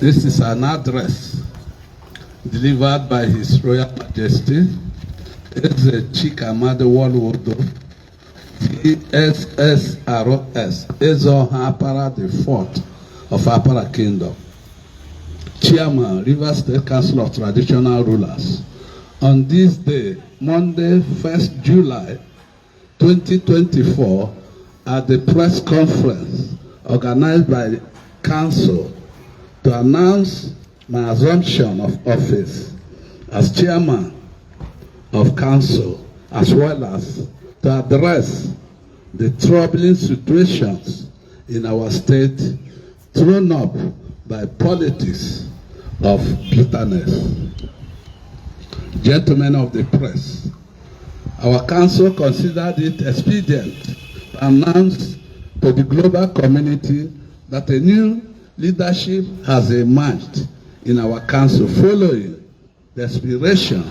This is an address delivered by His Royal Majesty Eze Chikamade Wolwodo, TSSROS, Ezoha Apara the Fourth of Apara Kingdom, Chairman, Rivers State Council of Traditional Rulers. On this day, Monday, 1st July 2024, at the press conference organized by the Council to announce my assumption of office as Chairman of Council, as well as to address the troubling situations in our state thrown up by politics of bitterness. Gentlemen of the press, our council considered it expedient to announce to the global community that a new leadership has emerged in our council following the expiration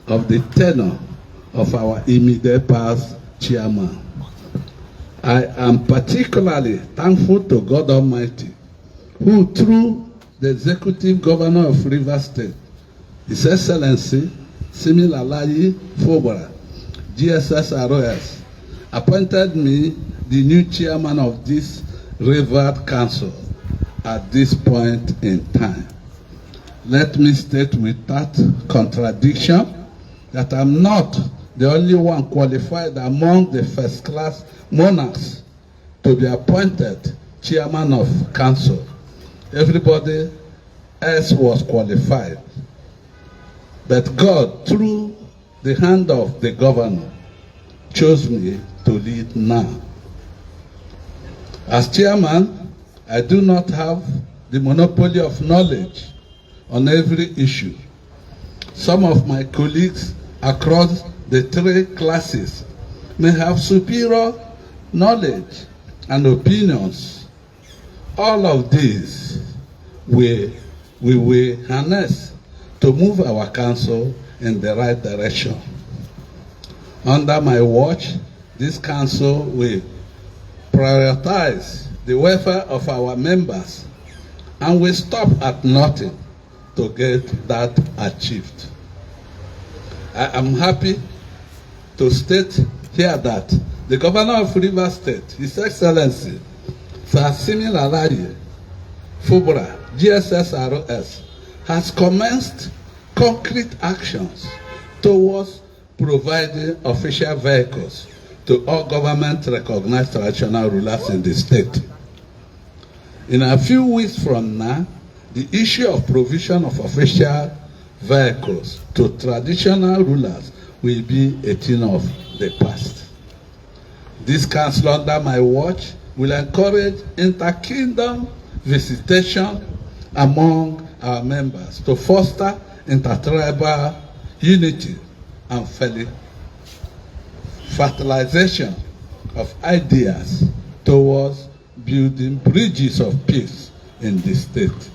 of the tenure of our immediate past chairman. I am particularly thankful to God Almighty, who through the Executive Governor of Rivers State, His Excellency Similalayi Fobara, GSSROS, appointed me the new chairman of this revered council at this point in time. Let me state without contradiction that I'm not the only one qualified among the first-class monarchs to be appointed chairman of council. Everybody else was qualified. But God, through the hand of the governor, chose me to lead now. As chairman, I do not have the monopoly of knowledge on every issue. Some of my colleagues across the three classes may have superior knowledge and opinions. All of these we will harness to move our council in the right direction. Under my watch, this council will prioritize the welfare of our members and will stop at nothing to get that achieved. I am happy to state here that the Governor of Rivers State, His Excellency Sir Similalayi Fubara, GSSROS, has commenced concrete actions towards providing official vehicles to all government-recognized traditional rulers in the state. In a few weeks from now, the issue of provision of official vehicles to traditional rulers will be a thing of the past. This council under my watch will encourage inter-kingdom visitation among our members to foster intertribal unity and fertilization of ideas towards building bridges of peace in the state.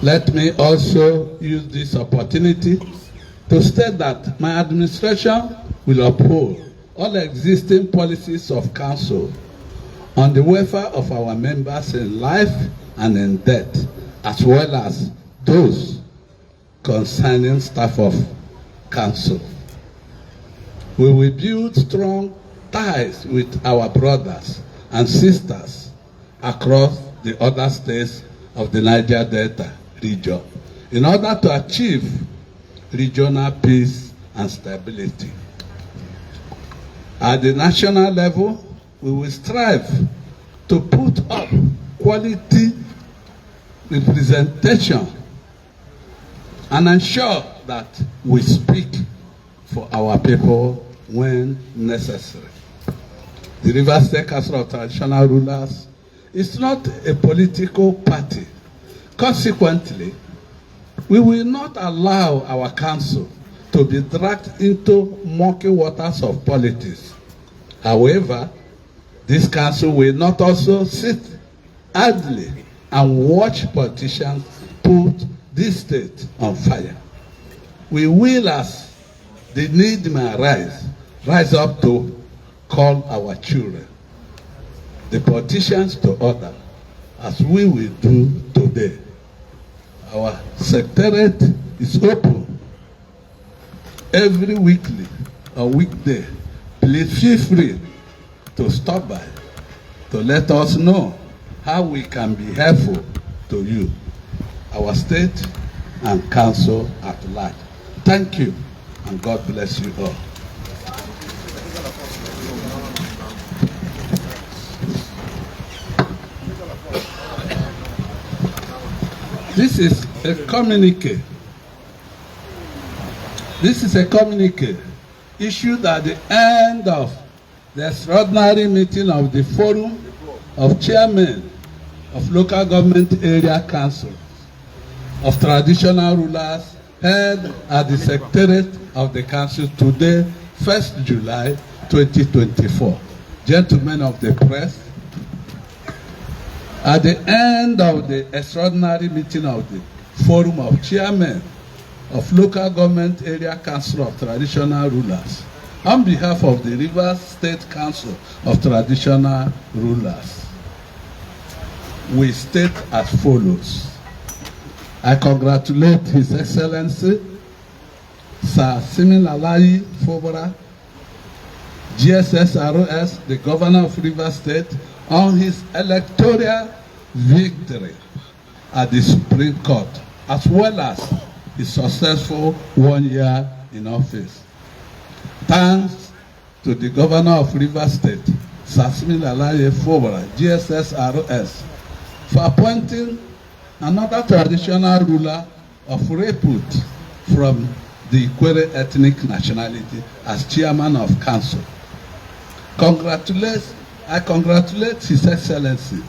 Let me also use this opportunity to state that my administration will uphold all existing policies of council on the welfare of our members in life and in death, as well as those concerning staff of council. We will build strong ties with our brothers and sisters across the other states of the Niger Delta region in order to achieve regional peace and stability. At the national level, we will strive to put up quality representation and ensure that we speak for our people when necessary. The Rivers State Council of Traditional Rulers is not a political party. Consequently, we will not allow our council to be dragged into murky waters of politics. However, this council will not also sit idly and watch politicians put this state on fire. We will, as the need may arise, rise up to call our children, the politicians to order, as we will do today. Our secretariat is open every weekly or weekday. Please feel free to stop by to let us know how we can be helpful to you, our state and council at large. Thank you, and God bless you all. This is a communique. This is a communique issued at the end of the extraordinary meeting of the Forum of Chairmen of Local Government Area Council of Traditional Rulers held at the Secretariat of the Council today, 1st July 2024. Gentlemen of the press, at the end of the extraordinary meeting of the Forum of Chairmen of Local Government Area Council of Traditional Rulers, on behalf of the Rivers State Council of Traditional Rulers, we state as follows. I congratulate His Excellency Sir Siminalayi Fubara, GSSROS, the Governor of Rivers State, on his electoral victory at the Supreme Court, as well as his successful 1 year in office. Thanks to the Governor of Rivers State, Sir Siminalayi Fubara, GSSROS, for appointing another traditional ruler of repute from the Ikwere ethnic nationality as chairman of council. I congratulate His Excellency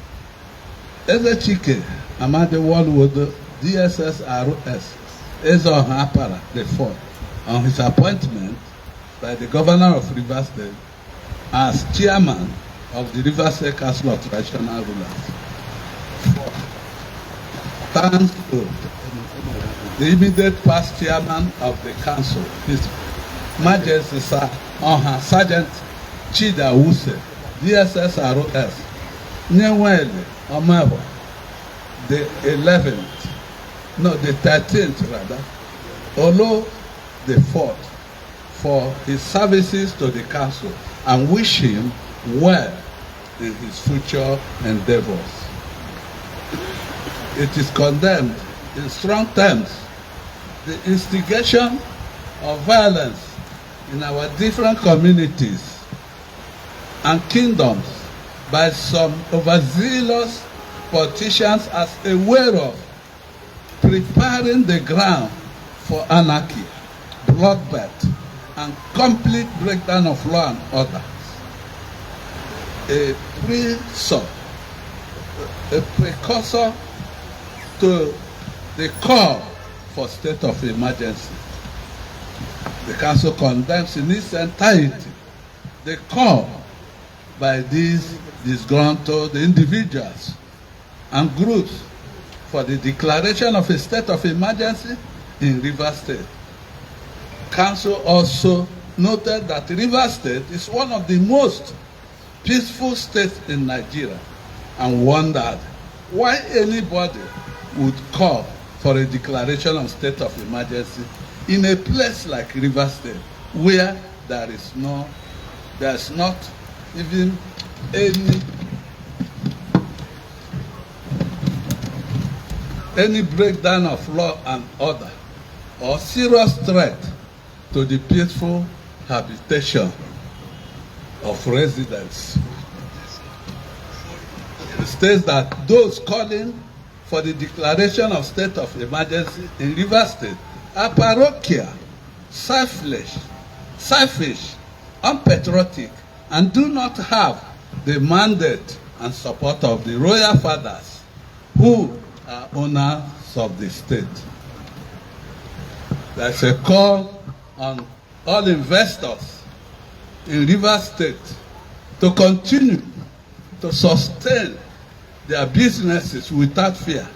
Ezechike Amadewoluwodo, DSSROS, Ezeoha Apara IV, on his appointment by the Governor of Rivers State as chairman of the Rivers State Council of Traditional Rulers. Thanks to the immediate past chairman of the council, His Majesty Sir Sergeant Chida Wuse, DSSROS, Nyewele Omewo, the 13th rather, Olo the 4th, for his services to the council, and wish him well in his future endeavors. It is condemned in strong terms the instigation of violence in our different communities and kingdoms by some overzealous politicians as a way of preparing the ground for anarchy, bloodbath, and complete breakdown of law and order. A precursor to the call for state of emergency. The council condemns in its entirety the call by these disgruntled individuals and groups for the declaration of a state of emergency in Rivers State. Council also noted that Rivers State is one of the most peaceful states in Nigeria and wondered why anybody would call for a declaration of state of emergency in a place like Rivers State, where there is not even any breakdown of law and order or serious threat to the peaceful habitation of residents. It states that those calling for the declaration of state of emergency in Rivers State are parochial, selfish, unpatriotic, and do not have the mandate and support of the royal fathers who are owners of the state. There's a call on all investors in Rivers State to continue to sustain their businesses without fear,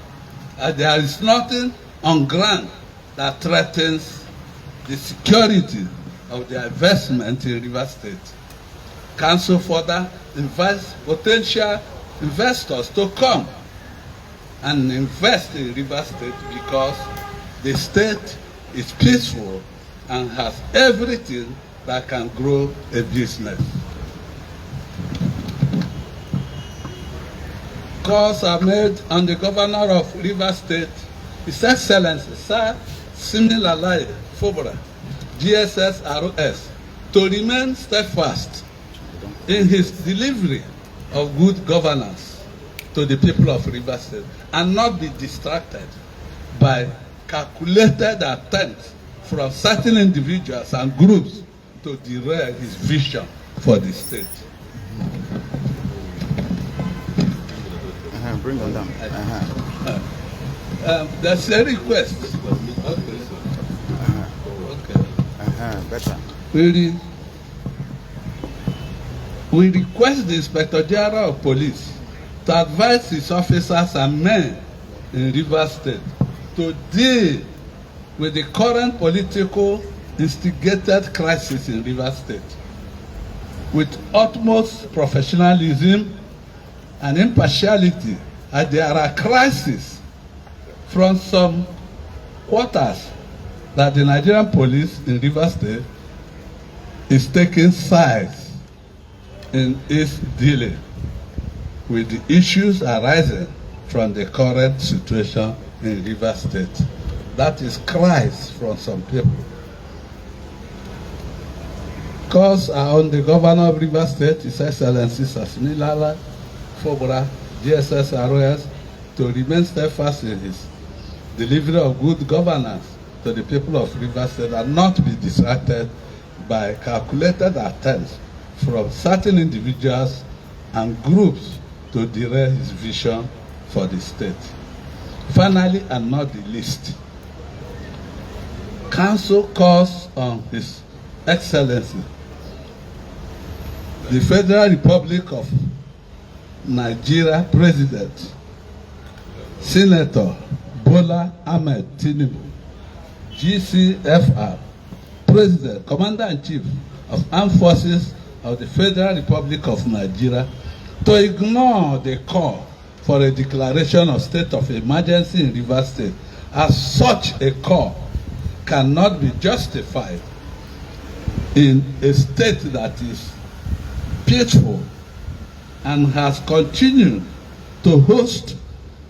and there is nothing on ground that threatens the security of their investment in Rivers State. Council further invites potential investors to come and invest in Rivers State because the state is peaceful and has everything that can grow a business. Calls are made on the governor of Rivers State, His Excellency Sir Siminalayi Fubara, GSS-ROS, to remain steadfast in his delivery of good governance to the people of Rivers State and not be distracted by calculated attempts from certain individuals and groups to derail his vision for the state. Bring them down. There's a request. Better. We request the Inspector General of Police to advise his officers and men in Rivers State to deal with the current political instigated crisis in Rivers State with utmost professionalism and impartiality, as there are crises from some quarters that the Nigerian police in Rivers State is taking sides in its dealing with the issues arising from the current situation in Rivers State. That is cries from some people. Calls are on the governor of Rivers State, His Excellency Siminalayi Fubara, GSS-ROS, to remain steadfast in his delivery of good governance to the people of Rivers State and not be distracted by calculated attempts from certain individuals and groups to derail his vision for the state. Finally, and not the least, Council calls on His Excellency, the Federal Republic of Nigeria President, Senator Bola Ahmed Tinubu, GCFR, President, Commander-in-Chief of Armed Forces of the Federal Republic of Nigeria, to ignore the call for a declaration of state of emergency in Rivers State, as such a call cannot be justified in a state that is peaceful and has continued to host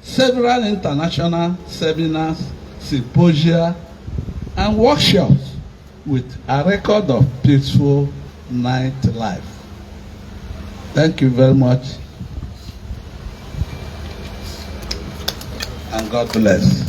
several international seminars, symposia, and workshops with a record of peaceful nightlife. Thank you very much, and God bless.